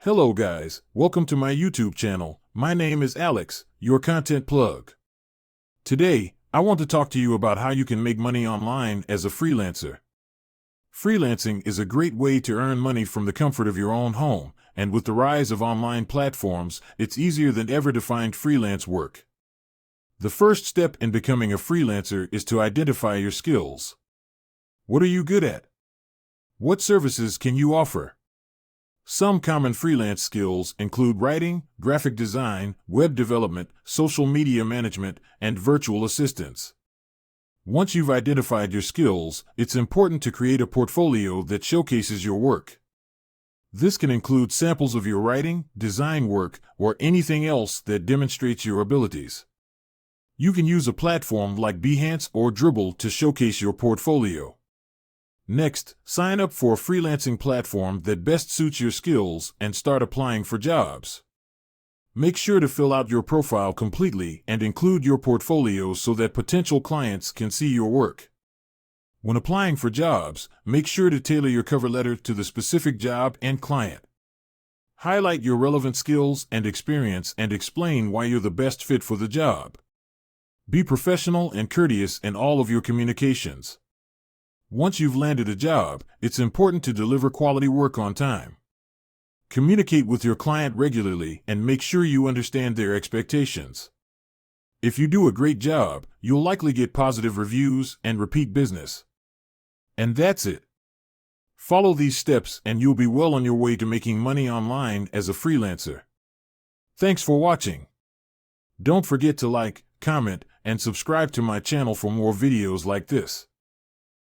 Hello guys, welcome to my YouTube channel. My name is Alex, your content plug. Today, I want to talk to you about how you can make money online as a freelancer. Freelancing is a great way to earn money from the comfort of your own home, and with the rise of online platforms, it's easier than ever to find freelance work. The first step in becoming a freelancer is to identify your skills. What are you good at? What services can you offer? Some common freelance skills include writing, graphic design, web development, social media management, and virtual assistants. Once you've identified your skills, it's important to create a portfolio that showcases your work. This can include samples of your writing, design work, or anything else that demonstrates your abilities. You can use a platform like Behance or Dribbble to showcase your portfolio. Next, sign up for a freelancing platform that best suits your skills and start applying for jobs. Make sure to fill out your profile completely and include your portfolio so that potential clients can see your work. When applying for jobs, make sure to tailor your cover letter to the specific job and client. Highlight your relevant skills and experience and explain why you're the best fit for the job. Be professional and courteous in all of your communications. Once you've landed a job, it's important to deliver quality work on time. Communicate with your client regularly and make sure you understand their expectations. If you do a great job, you'll likely get positive reviews and repeat business. And that's it. Follow these steps and you'll be well on your way to making money online as a freelancer. Thanks for watching. Don't forget to like, comment, and subscribe to my channel for more videos like this.